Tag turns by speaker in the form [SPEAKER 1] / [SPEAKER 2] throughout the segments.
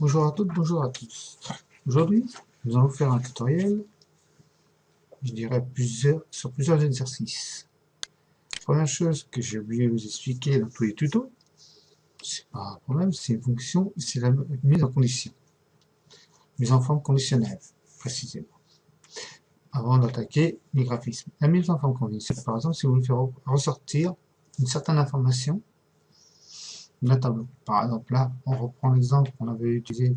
[SPEAKER 1] Bonjour à toutes, bonjour à tous. Aujourd'hui, nous allons faire un tutoriel, je dirais sur plusieurs exercices. Première chose que j'ai oublié de vous expliquer dans tous les tutos, c'est pas un problème, c'est une fonction, c'est la mise en condition. Mise en forme conditionnelle, précisément. Avant d'attaquer les graphismes. La mise en forme conditionnelle, par exemple, si vous voulez faire ressortir une certaine information d'un tableau. Par exemple, là, on reprend l'exemple qu'on avait utilisé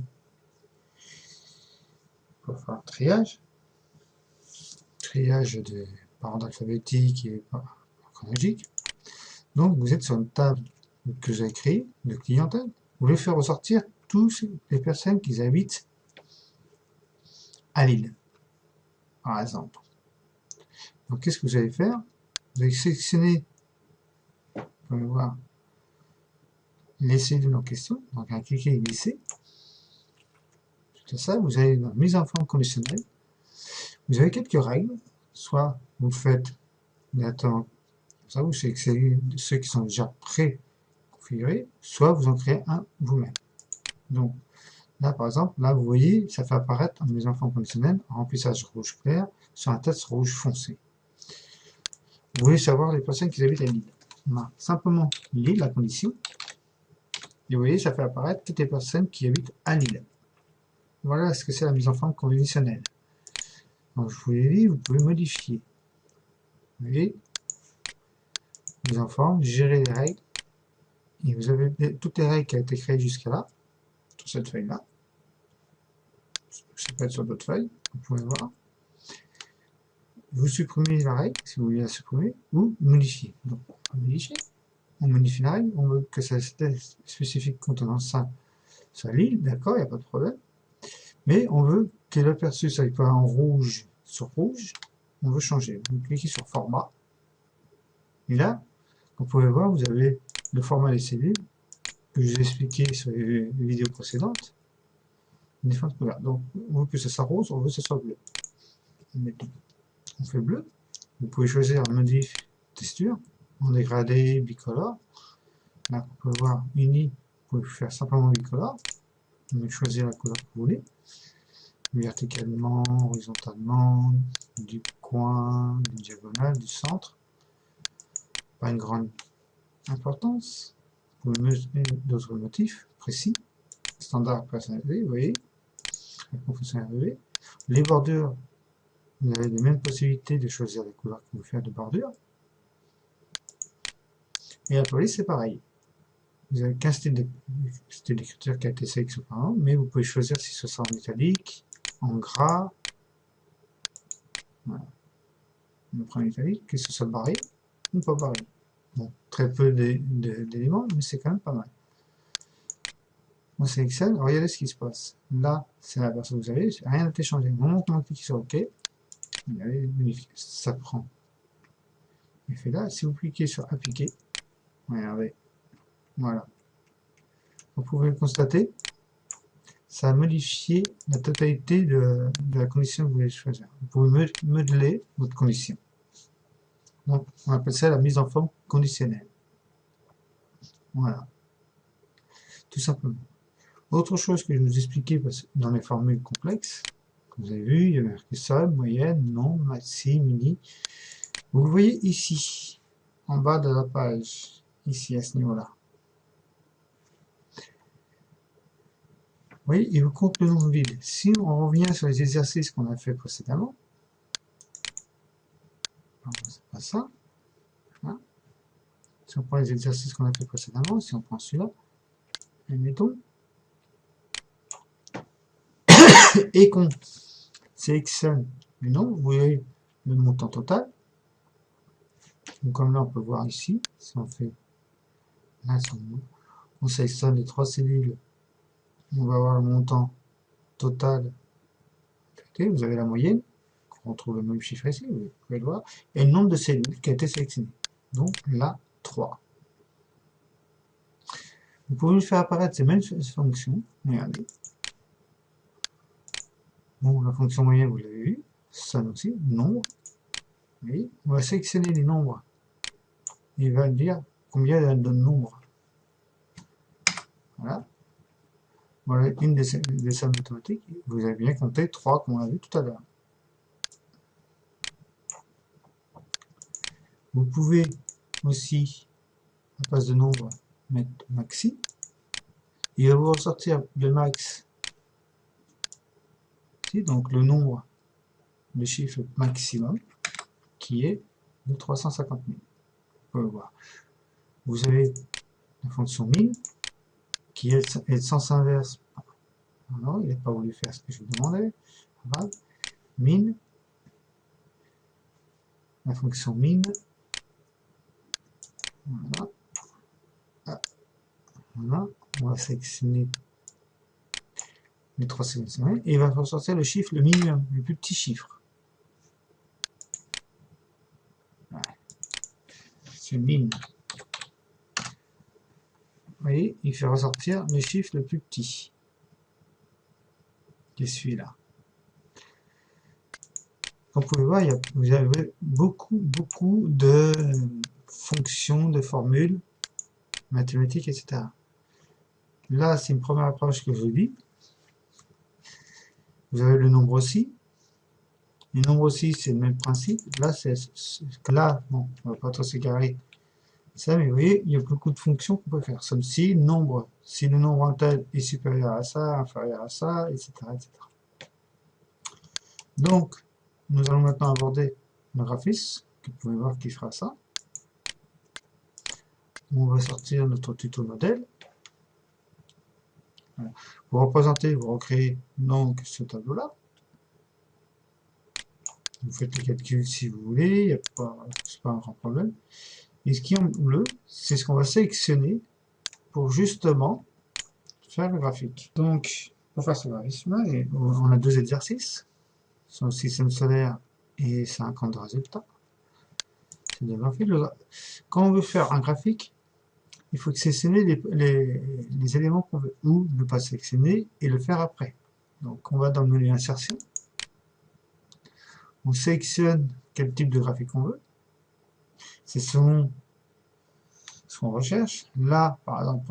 [SPEAKER 1] pour faire un triage de par ordre alphabétique et par chronologique. Donc, vous êtes sur une table que j'ai créée de clientèle. Vous voulez faire ressortir toutes les personnes qui habitent à Lille, par exemple. Donc, qu'est-ce que vous allez faire? Vous allez sélectionner, vous pouvez voir, les cellules en question. Donc, à cliquer et glisser. Tout ça, vous avez dans mise en forme conditionnelle. Vous avez quelques règles. Soit vous faites directement ça, vous sélectionnez ceux qui sont déjà préconfigurés, soit vous en créez un vous-même. Donc, là, par exemple, là, vous voyez, ça fait apparaître en mise en forme conditionnelle, remplissage rouge clair sur un texte rouge foncé. Vous voulez savoir les personnes qui habitent à Lille. On a simplement Lille, la condition. Et vous voyez, ça fait apparaître toutes les personnes qui habitent à Lille. Voilà ce que c'est la mise en forme conditionnelle. Donc, je vous l'ai dit, vous pouvez modifier. Vous voyez, mise en forme, gérer les règles. Et vous avez toutes les règles qui ont été créées jusqu'à là, sur cette feuille-là. Ça peut être sur d'autres feuilles, vous pouvez voir. Vous supprimez la règle, si vous voulez la supprimer, ou modifier. Donc, on modifie. On modifie la règle, on veut que ça spécifique contenant ça soit Lille, d'accord, il n'y a pas de problème. Mais on veut que l'aperçu soit pas en rouge sur rouge, on veut changer. Vous cliquez sur format. Et là, vous pouvez voir, vous avez le format des cellules que je vous ai expliqué sur les vidéos précédentes. Différentes couleurs. Donc, on veut que ça soit rose, on veut que ça soit bleu. On fait bleu. Vous pouvez choisir un modif texture en dégradé, bicolore. Là, on peut voir uni, vous pouvez faire simplement bicolore. Vous pouvez choisir la couleur que vous voulez. Verticalement, horizontalement, du coin, du diagonale, du centre. Pas une grande importance. Vous pouvez mettre d'autres motifs précis. Standard personnalisé, vous voyez. La confession RGB. Les bordures, vous avez les mêmes possibilités de choisir les couleurs que vous faites de bordure. Et la police, c'est pareil. Vous avez qu'un style d'écriture qui a été sélectionné par an, mais vous pouvez choisir si ce sera en italique, en gras. Voilà. On prend l'italique, que ce soit barré ou pas barré. Bon, très peu d'éléments, mais c'est quand même pas mal. On sélectionne, regardez ce qui se passe. Là, c'est la version que vous avez, rien n'a été changé. Au moment où on clique sur OK, ça prend. Et fait là, si vous cliquez sur Appliquer, regardez, voilà. Vous pouvez le constater, ça a modifié la totalité de la condition que vous voulez choisir. Vous pouvez modeler votre condition. Donc, on appelle ça la mise en forme conditionnelle. Voilà. Tout simplement. Autre chose que je vous expliquais dans les formules complexes, que vous avez vu, il y a marqué sol, moyenne, nombre, maxi, mini. Vous le voyez ici, en bas de la page, ici à ce niveau-là. Oui, il vous compte le nombre vide. Si on revient sur les exercices qu'on a fait précédemment, c'est pas ça. Hein. Si on prend les exercices qu'on a fait précédemment, si on prend celui-là, admettons, et qu'on sélectionne le nombre, vous voyez le montant total. Donc comme là, on peut voir ici, si on fait là, on sélectionne les trois cellules, on va avoir le montant total. Vous avez la moyenne, on retrouve le même chiffre ici, vous pouvez le voir, et le nombre de cellules qui a été sélectionné. Donc là, 3. Vous pouvez faire apparaître ces mêmes fonctions. Regardez. Bon, la fonction moyenne, vous l'avez vu. Somme aussi, nombre. Oui. On va sélectionner les nombres. Il va dire combien il y a de nombres. Voilà. Voilà une des sommes mathématiques. Vous avez bien compté 3 comme on l'a vu tout à l'heure. Vous pouvez aussi, à place de nombre, mettre maxi. Il va vous ressortir le max, donc le nombre, le chiffre maximum, qui est de 350 000. Vous pouvez voir. Vous avez la fonction min, qui est le sens inverse. Non, il n'a pas voulu faire ce que je lui demandais. Min, la fonction min, voilà. Voilà. On va sélectionner les 3 sélectionnés et il va ressortir le chiffre, le minimum, le plus petit chiffre. Ouais. C'est min. Vous voyez, il fait ressortir le chiffre le plus petit, qui est celui-là. Comme vous pouvez voir, vous avez beaucoup de fonctions, de formules mathématiques, etc. Là, c'est une première approche que je vous dis. Vous avez le nombre aussi. Le nombre aussi, c'est le même principe. Là, bon, on va pas trop s'égarer. Ça, mais vous voyez, il y a beaucoup de fonctions qu'on peut faire. Comme si le nombre tel est supérieur à ça, inférieur à ça, etc., etc. Donc, nous allons maintenant aborder le graphisme, que vous pouvez voir qui fera ça. On va sortir notre tuto modèle. Voilà. Vous représentez, vous recréez donc ce tableau-là. Vous faites le calcul si vous voulez, c'est pas un grand problème. Et ce qui est en bleu, c'est ce qu'on va sélectionner pour justement faire le graphique. Donc, pour faire ce graphisme-là, on a 2 exercices. Sur le système solaire et 50 résultats. C'est des graphiques. Quand on veut faire un graphique, il faut sélectionner les éléments qu'on veut, ou ne pas sélectionner et le faire après. Donc on va dans le menu insertion, on sélectionne quel type de graphique on veut, c'est selon ce qu'on recherche. Là, par exemple,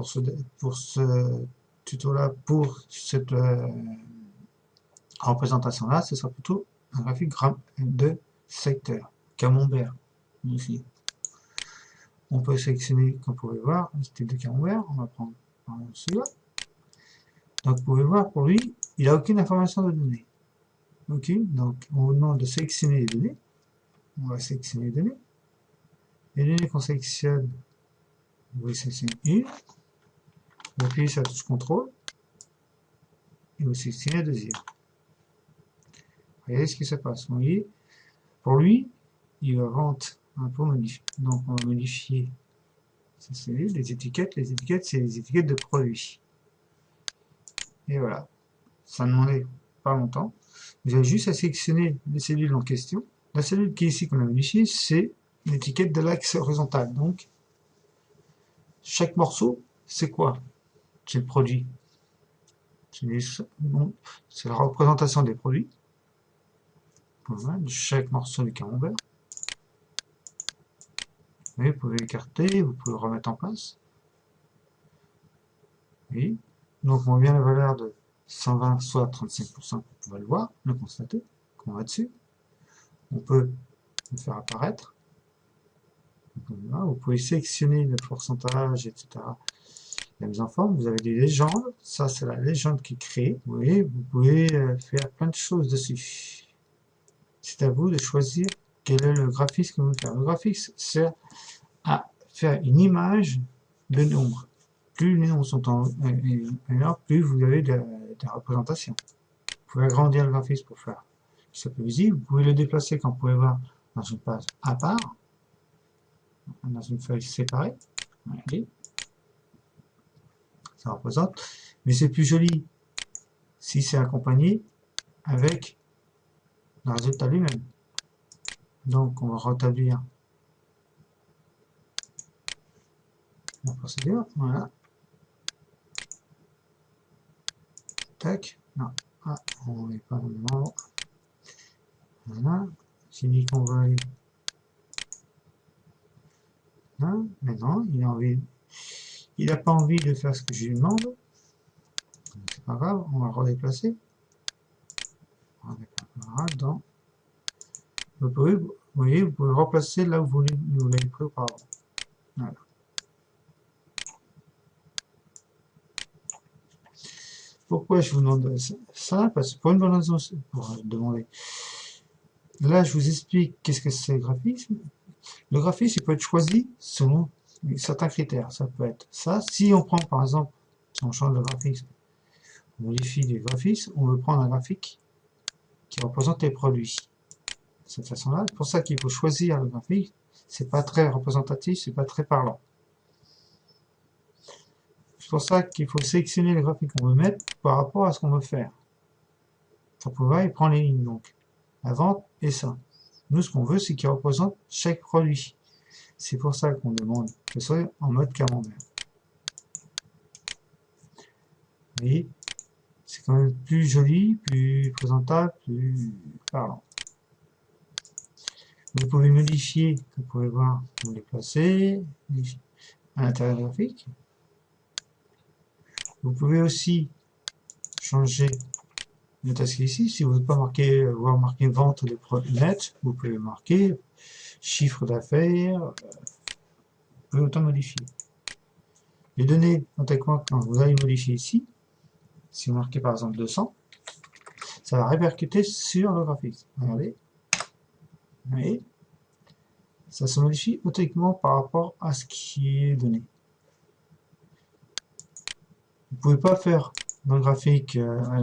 [SPEAKER 1] pour ce tuto-là, pour cette représentation-là, ce sera plutôt un graphique de secteur, camembert ici. On peut sélectionner, comme vous pouvez voir, un style de camembert. On va prendre celui-là. Donc vous pouvez voir, pour lui, il n'a aucune information de données. Ok, donc on vous demande de sélectionner les données. On va sélectionner les données. Les données qu'on sélectionne, vous sélectionnez une. Vous appuyez sur la touche contrôle. Et vous sélectionnez la deuxième. Regardez ce qui se passe. Vous voyez, pour lui, il va rentrer un peu modifié. Donc on va modifier les étiquettes. Les étiquettes, c'est les étiquettes de produits. Et voilà. Ça ne demandait pas longtemps. Vous avez juste à sélectionner les cellules en question. La cellule qui est ici qu'on a modifiée, c'est l'étiquette de l'axe horizontal. Donc, chaque morceau, c'est quoi? C'est le produit. C'est la représentation des produits. Voilà, de chaque morceau du camembert. Vous pouvez écarter, vous pouvez le remettre en place. Oui. Donc, on voit bien la valeur de 120, soit 35%, on va le voir, le constater, qu'on va dessus. On peut le faire apparaître. Voilà, vous pouvez sélectionner le pourcentage, etc. La mise en forme, vous avez des légendes. Ça, c'est la légende qui est créée. Vous voyez, vous pouvez faire plein de choses dessus. C'est à vous de choisir quel est le graphisme que vous voulez faire. Le graphisme sert à faire une image de nombres. Plus les nombres sont en plus vous avez des représentations. Vous pouvez agrandir le graphisme pour faire qu'il soit plus visible. Vous pouvez le déplacer, comme vous pouvez voir, dans une page à part, dans une feuille séparée. Regardez. Ça représente. Mais c'est plus joli si c'est accompagné avec le résultat lui-même. Donc, on va rétablir la procédure. Voilà. Tac. Non. Ah, on n'est pas vraiment. Voilà. J'ai dit qu'on va aller. Là. Mais non, il a envie. Il n'a pas envie de faire ce que je lui demande. C'est c'est pas grave, on va redéplacer. Dans, vous voyez, vous pouvez replacer là où vous l'avez pris auparavant. Voilà. Pourquoi je vous demande ça? Parce que pour une bonne raison, pour demander. Là, je vous explique qu'est-ce que c'est le graphisme. Le graphisme, il peut être choisi selon certains critères. Ça peut être ça. Si on prend, par exemple, si on change de graphisme, on modifie du graphisme, on veut prendre un graphique qui représente les produits. De cette façon-là, c'est pour ça qu'il faut choisir le graphique. C'est pas très représentatif, c'est pas très parlant. C'est pour ça qu'il faut sélectionner le graphique qu'on veut mettre par rapport à ce qu'on veut faire. Ça pouvoir, il prend les lignes, donc. La vente et ça. Nous, ce qu'on veut, c'est qu'il représente chaque produit. C'est pour ça qu'on demande que ce soit en mode camembert. Vous voyez, c'est quand même plus joli, plus présentable, plus parlant. Vous pouvez modifier, vous pouvez voir, vous les placer à l'intérieur graphique. Vous pouvez aussi changer le task ici. Si vous ne voulez pas voir marqué vente de net, vous pouvez marquer chiffre d'affaires. Vous pouvez autant modifier. Les données, quand vous allez modifier ici, si vous marquez par exemple 200, ça va répercuter sur le graphique. Regardez. Vous voyez, ça se modifie automatiquement par rapport à ce qui est donné. Vous pouvez pas faire dans le graphique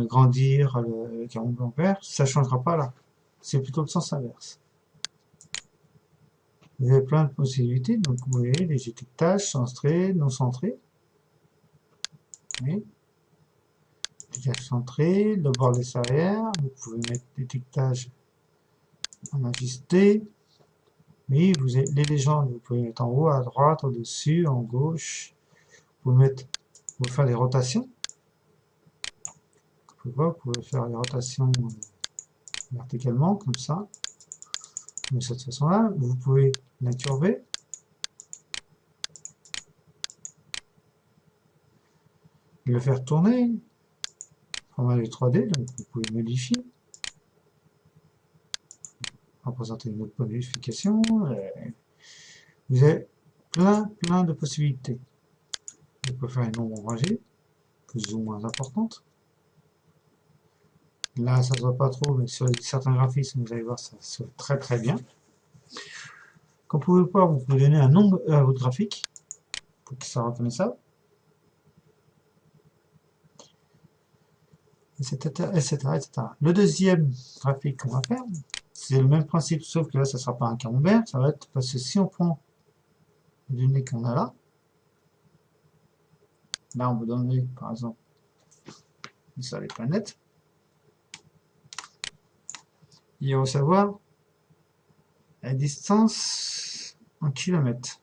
[SPEAKER 1] grandir le camembert, ça changera pas là. C'est plutôt le sens inverse. Vous avez plein de possibilités, donc vous voyez les étiquetages centrés, non centrés. Oui. Étiquetage centré, le bord des arrières, vous pouvez mettre l'étiquetage en ajusté. Oui, vous avez les légendes, vous pouvez mettre en haut, à droite, au-dessus, en gauche. Vous pouvez faire des rotations. Vous pouvez faire des rotations verticalement, comme ça. De cette façon-là, vous pouvez l'incurver. Le faire tourner. Format de 3D, donc vous pouvez modifier. Représenter une autre modification. Vous avez plein de possibilités. Vous pouvez faire une ombre ombragée, plus ou moins importante. Là, ça se voit pas trop, mais sur certains graphismes, vous allez voir, ça se voit très bien. Quand vous pouvez pas, vous pouvez donner un nom à votre graphique pour qu'il soit reconnaissable, etc. Le deuxième graphique qu'on va faire, c'est le même principe, sauf que là, ça sera pas un camembert, ça va être parce que si on prend les données qu'on a là, on peut donner, par exemple, ça les planètes. Il faut savoir la distance en kilomètres.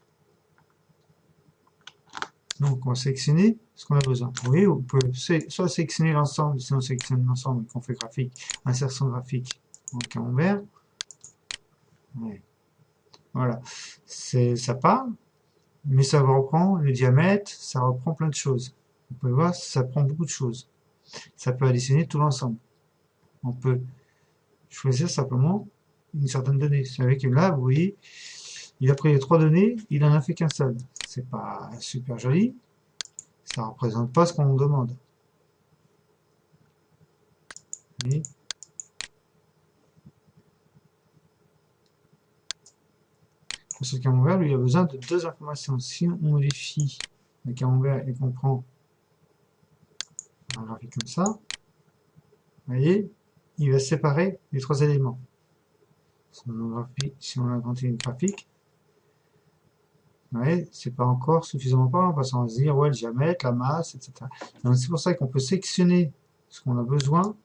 [SPEAKER 1] Donc, on va sélectionner ce qu'on a besoin. Vous voyez, vous pouvez soit sélectionner l'ensemble, si on sélectionne l'ensemble et qu'on fait graphique, insertion graphique en camembert. Ouais. Voilà. Ça part, mais ça reprend le diamètre, ça reprend plein de choses. Vous pouvez voir, ça prend beaucoup de choses. Ça peut additionner tout l'ensemble. On peut choisir simplement une certaine donnée. C'est avec là, vous voyez, il a pris les 3 données, il en a fait qu'un seul. C'est pas super joli. Ça représente pas ce qu'on nous demande. Et pour ce camembert, lui, il a besoin de 2 informations. Si on modifie le camembert et qu'on prend un graphique comme ça, vous voyez, il va séparer les 3 éléments. Si on agrandit une graphique, ouais, c'est pas encore suffisamment parlant parce qu'on va se dire, ouais, le diamètre, la masse, etc. Donc c'est pour ça qu'on peut sélectionner ce qu'on a besoin.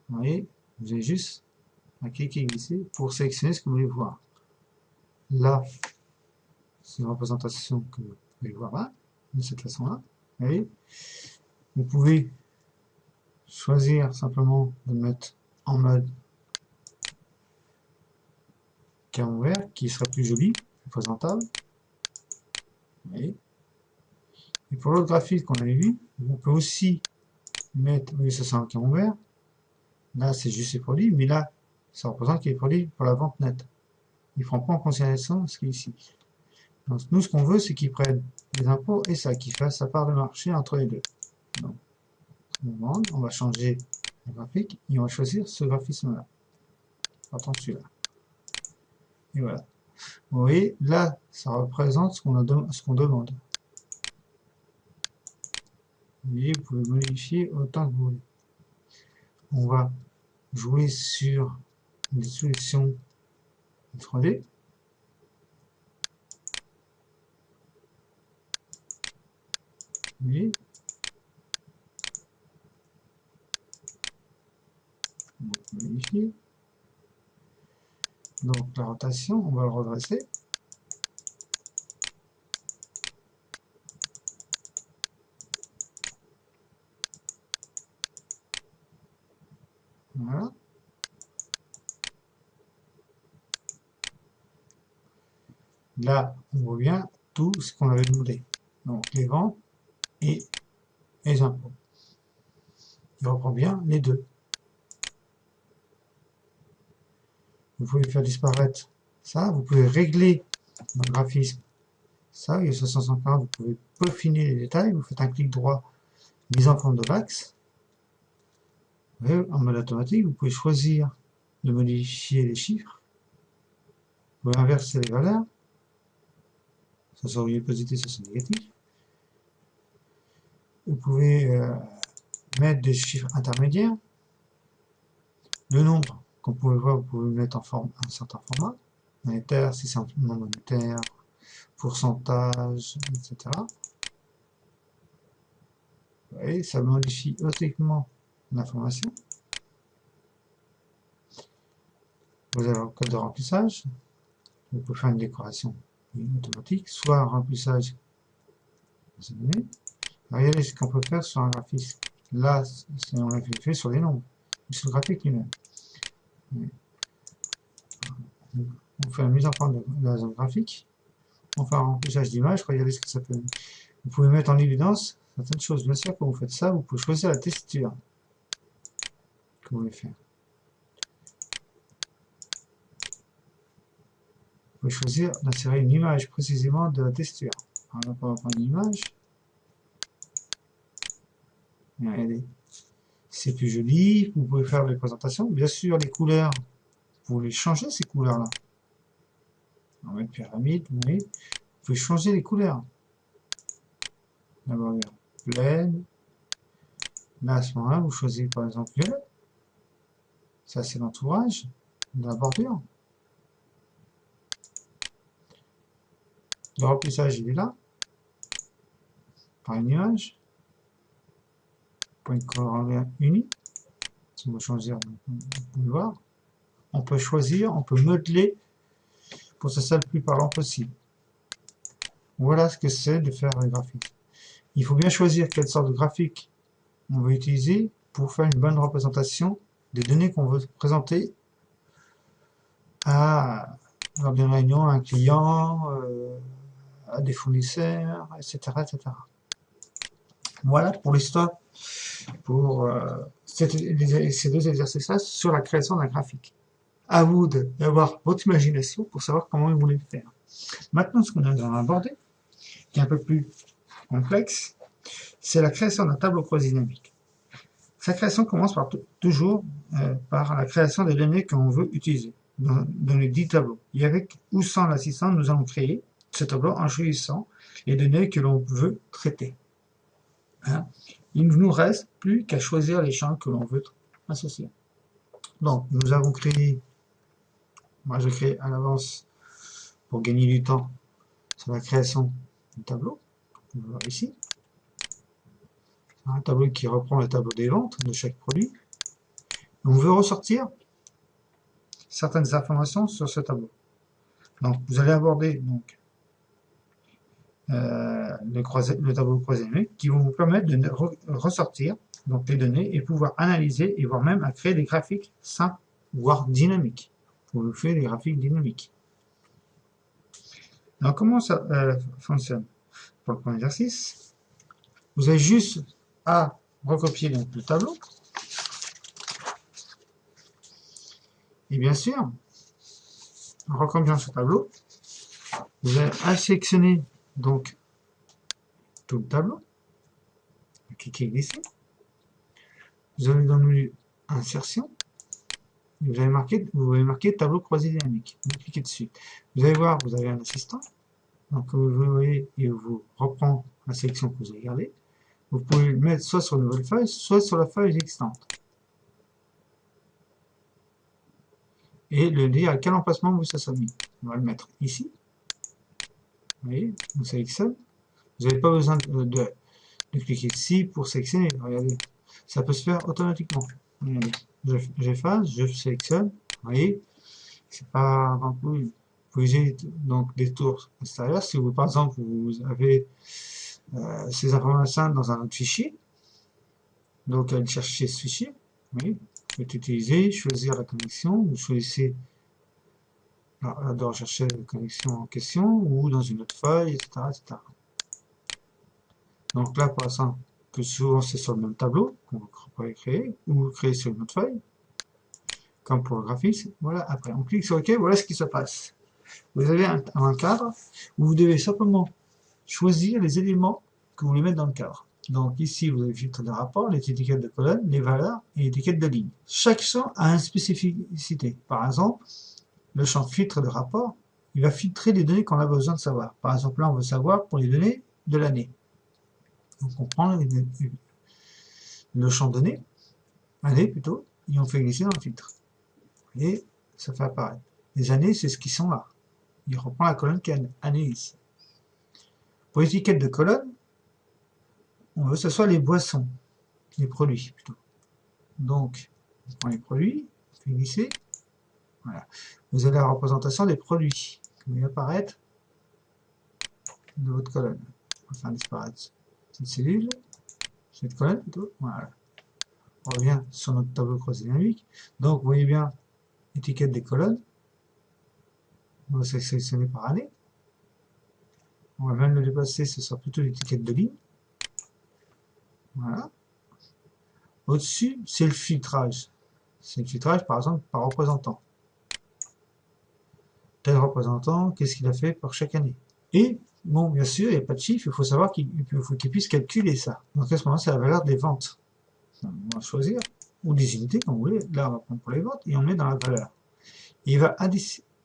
[SPEAKER 1] Vous voyez, vous avez juste à cliquer ici pour sélectionner ce que vous voulez voir. Là, c'est une représentation que vous pouvez voir là, de cette façon-là. Vous voyez, vous pouvez choisir simplement de mettre en mode camembert qui sera plus joli, plus présentable. Vous voyez. Et pour l'autre graphique qu'on avait vu, on peut aussi mettre, oui, ça c'est un camembert. Là, c'est juste les produits, mais là, ça représente les produits pour la vente nette. Il ne prend pas en considération ce qui est ici. Donc, nous, ce qu'on veut, c'est qu'ils prennent les impôts et ça, qu'ils fassent sa part de marché entre les deux. Donc, on va changer le graphique et on va choisir ce graphisme-là. Attends, celui-là. Et voilà. Vous voyez, là, ça représente ce qu'on demande. Vous voyez, vous pouvez modifier autant que vous voulez. On va jouer sur des solutions 3D. Vous voyez, on va modifier. Donc la rotation, on va le redresser. Voilà. Là, on voit bien tout ce qu'on avait demandé. Donc les ventes et les impôts. Il reprend bien les deux. Vous pouvez faire disparaître ça. Vous pouvez régler dans le graphisme ça. Il y a 550. Vous pouvez peaufiner les détails. Vous faites un clic droit, mise en forme de l'axe. En mode automatique, vous pouvez choisir de modifier les chiffres. Vous pouvez inverser les valeurs. Ça soit au lieu de positif, ça soit négatif. Vous pouvez mettre des chiffres intermédiaires. Le nombre, comme vous pouvez voir, vous pouvez mettre en un certain format. Monétaire, si c'est un non monétaire, pourcentage, etc. Vous voyez, ça modifie automatiquement l'information. Vous avez un code de remplissage. Vous pouvez faire une décoration automatique, soit un remplissage. Regardez ce qu'on peut faire sur un graphisme. Là, on l'a fait sur les nombres, sur le graphique lui-même. On fait la mise en forme de la zone graphique. On fait un remplissage d'image. Regardez ce que ça peut. Vous pouvez mettre en évidence certaines choses. Bien sûr, quand vous faites ça, vous pouvez choisir la texture que vous voulez faire. Vous pouvez choisir d'insérer une image précisément de la texture. Par exemple, on va prendre une image. Regardez. C'est plus joli. Vous pouvez faire des présentations. Bien sûr, les couleurs, vous pouvez changer ces couleurs-là. On va mettre pyramide, vous voyez. Vous pouvez changer les couleurs. D'abord, pleine. Là, à ce moment-là, vous choisissez par exemple violet. Ça, c'est l'entourage de la bordure. Le remplissage, il est là. Par une image. Point colorier uni. Si on veut choisir, vous pouvez voir. On peut choisir, on peut modeler pour que ce soit le plus parlant possible. Voilà ce que c'est de faire un graphique. Il faut bien choisir quelle sorte de graphique on veut utiliser pour faire une bonne représentation des données qu'on veut présenter lors d'une réunion à un client, à des fournisseurs, etc., etc. Voilà pour l'histoire, pour ces deux exercices-là sur la création d'un graphique. À vous d'avoir votre imagination pour savoir comment vous voulez le faire. Maintenant, ce qu'on a abordé, qui est un peu plus complexe, c'est la création d'un tableau croisé dynamique. Sa création commence toujours par la création des données qu'on veut utiliser dans les 10 tableaux. Et avec ou sans l'assistant, nous allons créer ce tableau en choisissant les données que l'on veut traiter. Il ne nous reste plus qu'à choisir les champs que l'on veut associer. Donc, nous avons créé, moi je crée à l'avance pour gagner du temps sur la création du tableau. On va voir ici. Un tableau qui reprend le tableau des ventes de chaque produit. On veut ressortir certaines informations sur ce tableau. Donc, vous allez aborder donc, le tableau croisé qui vont vous permettre de ressortir donc, les données et pouvoir analyser et voire même à créer des graphiques simples, voire dynamiques. Vous faites des graphiques dynamiques. Alors, comment ça fonctionne? Pour le premier exercice, vous avez juste à recopier donc le tableau. Et bien sûr, en recopiant ce tableau, vous allez à sélectionner donc tout le tableau. Cliquez ici. Vous avez dans le menu insertion. Vous avez marqué tableau croisé dynamique. Vous cliquez dessus. Vous allez voir, vous avez un assistant. Donc vous voyez, il vous reprend la sélection que vous avez gardée. Vous pouvez le mettre soit sur une nouvelle feuille, soit sur la feuille existante. Et le dire à quel emplacement vous ça soit mis. On va le mettre ici. Vous voyez, on sélectionne. Vous n'avez pas besoin de cliquer ici pour sélectionner. Regardez, ça peut se faire automatiquement. Regardez, j'efface, je sélectionne. Vous voyez, c'est pas un peu. Vous pouvez donc des tours extérieures. Si vous, par exemple, vous avez ces informations dans un autre fichier, donc allez chercher ce fichier. Oui, vous pouvez utiliser, choisir la connexion, vous choisissez de rechercher la connexion en question ou dans une autre feuille, etc., etc. Donc là, par exemple, que souvent c'est sur le même tableau qu'on pourrait créer ou créer sur une autre feuille, comme pour le graphisme. Voilà, après on clique sur OK, voilà ce qui se passe. Vous avez un cadre où vous devez simplement choisir les éléments que vous voulez mettre dans le cadre. Donc ici, vous avez le filtre de rapport, les étiquettes de colonne, les valeurs et l'étiquette de ligne. Chaque champ a une spécificité. Par exemple, le champ filtre de rapport, il va filtrer les données qu'on a besoin de savoir. Par exemple, là, on veut savoir pour les données de l'année. Donc on prend le champ données, année plutôt, et on fait glisser dans le filtre. Et ça fait apparaître. Les années, c'est ce qui sont là. Il reprend la colonne qui est année ici. Pour l'étiquette de colonne, on veut que ce soit les boissons, les produits plutôt. Donc, on prend les produits, on fait glisser. Voilà. Vous avez la représentation des produits qui vont apparaître de votre colonne. On va faire disparaître cette cellule, cette colonne plutôt. Voilà. On revient sur notre tableau croisé dynamique. Donc, vous voyez bien l'étiquette des colonnes. On va sélectionner par année. On va même le déplacer, ce sera plutôt l'étiquette de ligne. Voilà. Au-dessus, c'est le filtrage. C'est le filtrage, par exemple, par représentant. Tel représentant, qu'est-ce qu'il a fait pour chaque année. Et, bon, bien sûr, il n'y a pas de chiffre, il faut savoir qu'il puisse calculer ça. Donc à ce moment-là, c'est la valeur des ventes. On va choisir, ou des unités, comme vous voulez. Là, on va prendre pour les ventes, et on met dans la valeur. Et il va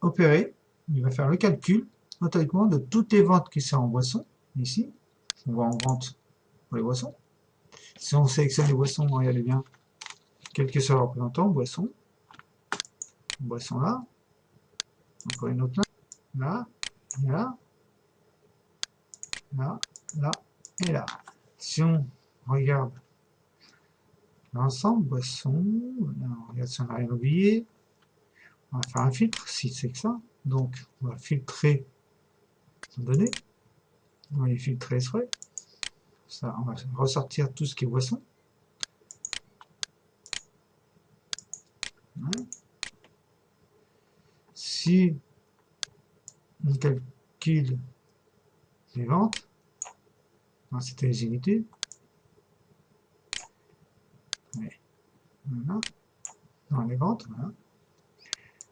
[SPEAKER 1] opérer, il va faire le calcul, automatiquement, de toutes les ventes qui sont en boisson. Ici, on va en vente pour les boissons. Si on sélectionne les boissons, regardez bien, quel que soit le représentant, boisson là, encore une autre là, là, là, là et là. Si on regarde l'ensemble, boisson, on regarde si on n'a rien oublié, on va faire un filtre, si c'est que ça, donc on va filtrer nos données, on va les filtrer ça, on va ressortir tout ce qui est boisson. Si on calcule les ventes, c'était les unités, voilà, dans les ventes, voilà.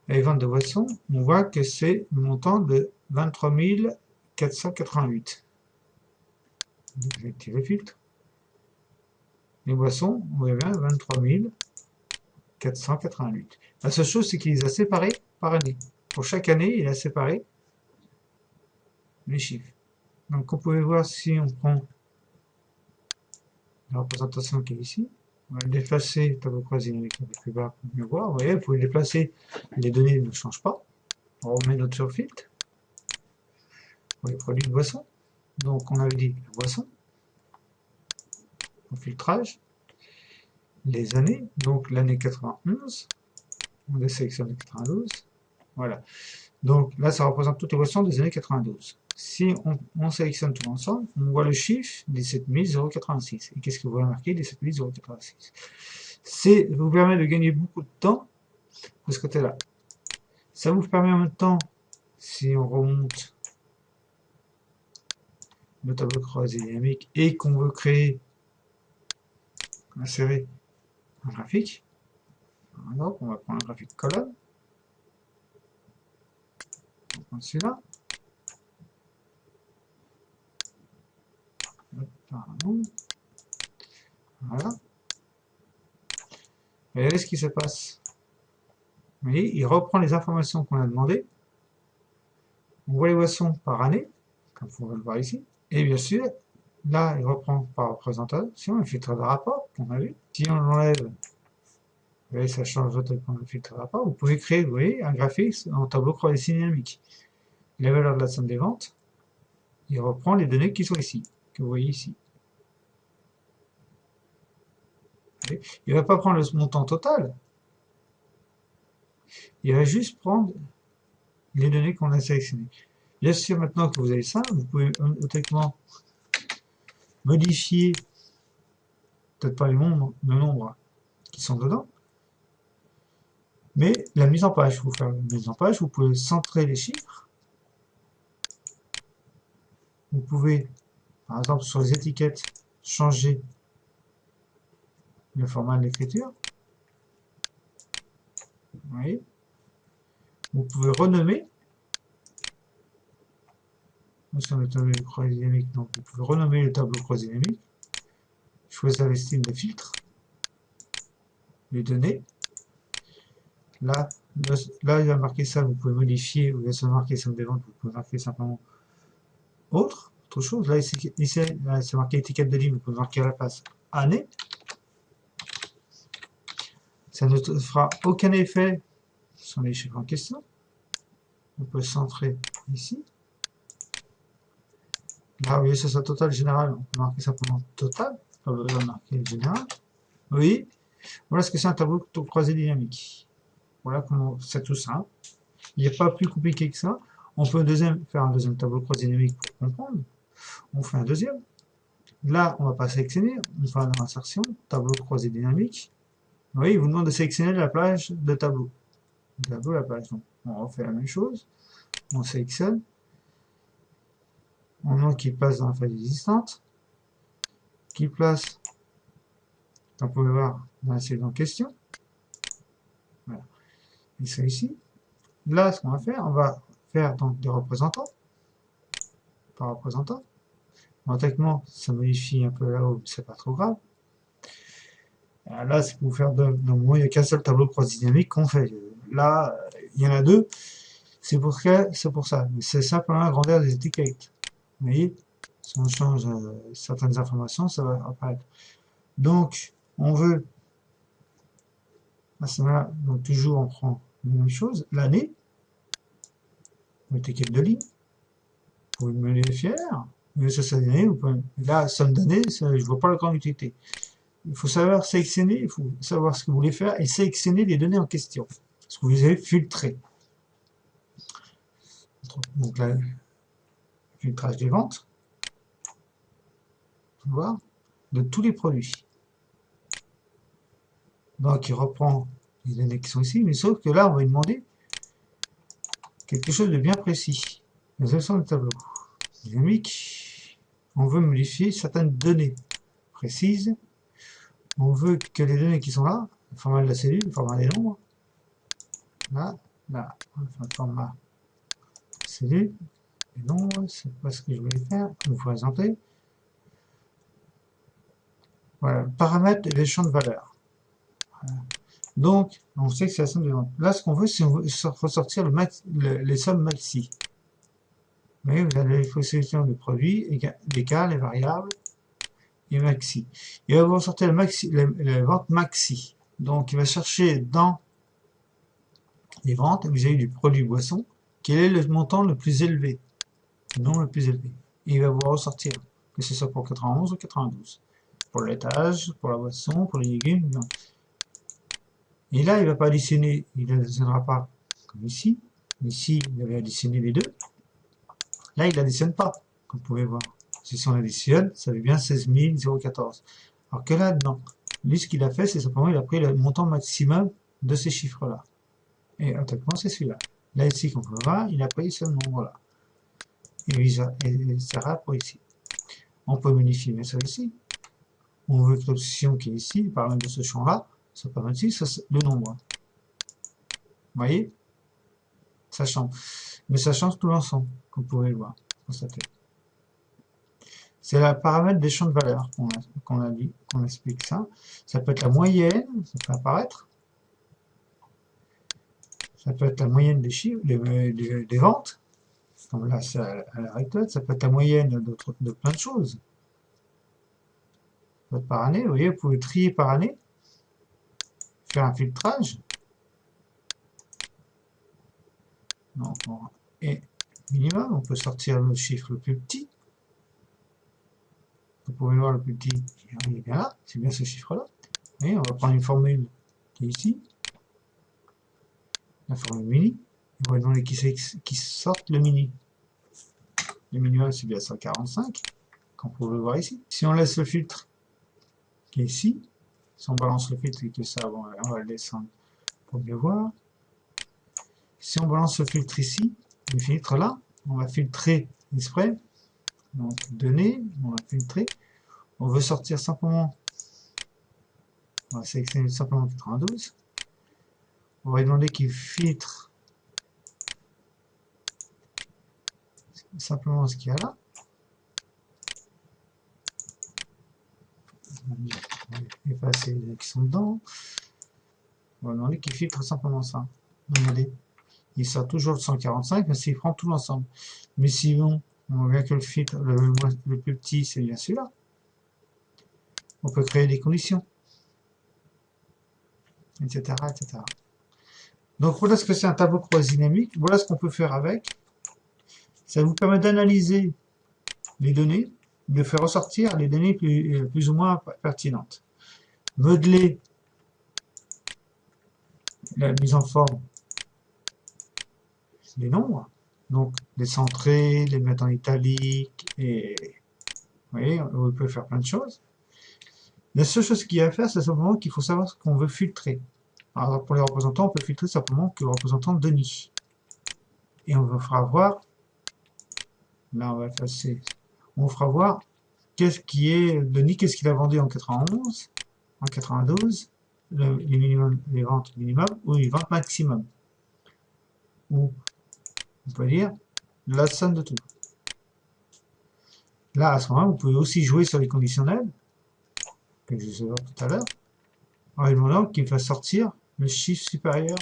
[SPEAKER 1] Les ventes de boissons, on voit que c'est le montant de 23 488. Donc, je vais activer le filtre. Les boissons, on voit bien 23 488. La seule chose, c'est qu'il les a séparés par année. Pour chaque année, il a séparé les chiffres. Donc, on peut voir si on prend la représentation qui est ici. On va le déplacer, tableau croisé avec le plus bas pour mieux voir. Vous voyez, vous pouvez le déplacer, les données ne changent pas. On remet notre surfiltre pour les produits de boisson. Donc, on avait dit la boisson, le filtrage, les années, donc l'année 91, on sélectionne 92, voilà. Donc là, ça représente toutes les boissons des années 92. Si on sélectionne tout l'ensemble, on voit le chiffre 17 086. Et qu'est-ce que vous voyez marqué 17 086? Ça vous permet de gagner beaucoup de temps de ce côté-là. Ça vous permet en même temps, si on remonte le tableau croisé dynamique et qu'on veut créer insérer un graphique. Donc, on va prendre un graphique colonne. On va prendre celui-là. Voilà. Regardez ce qui se passe. Vous voyez, il reprend les informations qu'on a demandées. On voit les boissons par année, comme vous pouvez le voir ici. Et bien sûr, là, il reprend par représentation un filtre de rapport qu'on a vu. Si on l'enlève, vous voyez, ça change automatiquement le filtre de rapport. Vous pouvez créer, vous voyez, un graphique en tableau croisé dynamique. La valeur de la somme des ventes, il reprend les données qui sont ici, que vous voyez ici. Il ne va pas prendre le montant total. Il va juste prendre les données qu'on a sélectionnées. Bien sûr, maintenant que vous avez ça, vous pouvez automatiquement modifier, peut-être pas le nombre qui sont dedans, mais la mise en page. Vous faire une mise en page, vous pouvez centrer les chiffres. Vous pouvez, par exemple, sur les étiquettes, changer le format de l'écriture. Vous voyez. Vous pouvez renommer. Sur le tableau croisé dynamique, donc vous pouvez renommer le tableau croisé dynamique. Choisir les styles de filtre. Les données. Là, il va marquer ça, vous pouvez modifier, ou il va marquer somme des ventes, vous pouvez marquer simplement autre chose. Là, ici c'est marqué étiquette de livre, vous pouvez marquer à la place année. Ça ne fera aucun effet sur les chiffres en question. On peut centrer ici. Là, vous voyez, ça c'est total général, on peut marquer simplement total, pas besoin de marquer général. Oui, voilà ce que c'est un tableau croisé dynamique. Voilà comment c'est tout simple. Il n'y a pas plus compliqué que ça. On peut faire un deuxième tableau croisé dynamique pour comprendre. On fait un deuxième. Là, on va pas sélectionner. On fait une insertion, tableau croisé dynamique. Vous voyez, il vous demande de sélectionner la plage de tableau. Tableau, la plage. Donc, on refait la même chose. On sélectionne. On demande qu'il place dans la feuille existante. Qu'il place, comme vous pouvez voir, dans la cellule en question. Voilà. Et ça ici. Là, ce qu'on va faire, on va faire donc des représentants. Par représentant. Automatiquement, ça modifie un peu là-haut, c'est pas trop grave. Là, c'est pour faire donc moi, il n'y a qu'un seul tableau croisé dynamique qu'on fait. Là, il y en a deux. C'est pour ça. Mais c'est simplement la grandeur des étiquettes. Vous voyez, si on change certaines informations, ça va apparaître. Donc, on veut, à ce moment-là, donc toujours on prend la même chose, l'année, l'étiquette de ligne, vous pouvez me les faire, mais ça c'est l'année, vous pouvez, là, somme d'année, je ne vois pas la grande utilité. Il faut savoir sélectionner, il faut savoir ce que vous voulez faire et sélectionner les données en question, ce que vous avez filtré. Donc là, filtrage des ventes, voir, de tous les produits. Donc il reprend les données qui sont ici, mais sauf que là, on va lui demander quelque chose de bien précis. Les options de tableau. Dynamique, on veut modifier certaines données précises. On veut que les données qui sont là, le format de la cellule, le format des nombres, là, on fait un format cellule, les nombres, c'est pas ce que je voulais faire, vous présenter. Voilà, paramètres et les champs de valeur. Voilà. Donc, on sait que c'est la somme des ventes. Là, ce qu'on veut, c'est ressortir les sommes maxi. Vous voyez, vous avez les sélections de produits, l'écart, les variables, et maxi. Il va vous ressortir les ventes maxi. Donc, il va chercher dans les ventes, vous avez du produit boisson, quel est le montant le plus élevé, le nombre le plus élevé. Et il va vous ressortir, que ce soit pour 91 ou 92. Pour le laitage, pour la boisson, pour les légumes. Non. Et là, il ne va pas additionner, il n'additionnera pas comme ici. Ici, il avait additionné les deux. Là, il n'additionne pas, comme vous pouvez voir. Si on additionne, ça fait bien 16 014. Alors que là, non. Lui, ce qu'il a fait, c'est simplement, il a pris le montant maximum de ces chiffres-là. Et automatiquement, c'est celui-là. Là, ici, comme vous pouvez voir, il a pris ce nombre-là. Et ça sera pour ici. On peut modifier ça ici. On veut que l'option qui est ici, le paramètre de ce champ-là, soit pas ici, ça c'est le nombre. Vous voyez? Ça change. Mais ça change tout l'ensemble, comme vous pouvez le voir, constater. C'est le paramètre des champs de valeur qu'on a dit, qu'on explique ça. Ça peut être la moyenne, ça peut apparaître. Ça peut être la moyenne des chiffres, des ventes. Comme là, c'est à la recto. Ça peut être la moyenne de plein de choses. Ça peut être par année. Vous voyez, vous pouvez trier par année. Faire un filtrage. Donc, et minimum, on peut sortir le chiffre le plus petit. Vous pouvez voir le plus petit, il est bien là, c'est bien ce chiffre-là. Et on va prendre une formule qui est ici, la formule mini. On va demander qui sorte le mini. Le minimum, c'est bien 145, comme vous pouvez le voir ici. Si on laisse le filtre qui est ici, si on balance le filtre et que ça, bon, on va le descendre pour mieux voir. Si on balance le filtre ici, le filtre là, on va filtrer exprès. Donc, données, on va filtrer. On veut sortir simplement, on va sélectionner simplement 92. On va demander qu'il filtre simplement ce qu'il y a là. On va effacer les qui sont dedans. On va demander qu'il filtre simplement ça. Regardez, il sort toujours le 145, mais s'il prend tout l'ensemble. Mais sinon, on voit bien que le filtre, le plus petit, c'est bien celui-là. On peut créer des conditions, etc., etc. Donc voilà ce que c'est un tableau croisé dynamique. Voilà ce qu'on peut faire avec. Ça vous permet d'analyser les données, de faire ressortir les données plus ou moins pertinentes. Modeler la mise en forme des nombres, donc les centrer, les mettre en italique, et vous voyez, on peut faire plein de choses. La seule chose qu'il y a à faire, c'est simplement qu'il faut savoir ce qu'on veut filtrer. Alors pour les représentants, on peut filtrer simplement que le représentant Denis. Et on fera voir, là on va effacer, on fera voir qu'est-ce qui est Denis, qu'est-ce qu'il a vendu en 91, en 92, les ventes minimum ou les ventes maximum. Ou on peut dire la somme de tout. Là, à ce moment-là, vous pouvez aussi jouer sur les conditionnels, que je vais voir tout à l'heure, en lui demandant qu'il fasse sortir le chiffre supérieur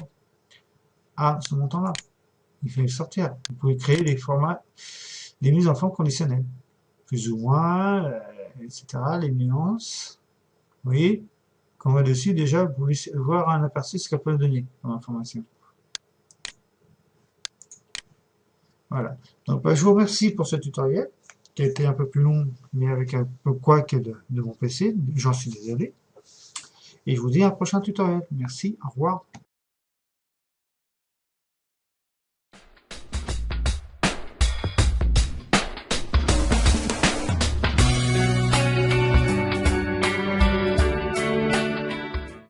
[SPEAKER 1] à ce montant-là. Il fait sortir. Vous pouvez créer des formats, des mises en forme conditionnelles, plus ou moins, etc., les nuances. Vous voyez, quand on va dessus, déjà, vous pouvez voir un aperçu de ce qu'elle peut donner comme information. Voilà. Donc, je vous remercie pour ce tutoriel, qui a été un peu plus long, mais avec un peu quoi que de mon PC. J'en suis désolé. Et je vous dis à un prochain tutoriel. Merci, au revoir.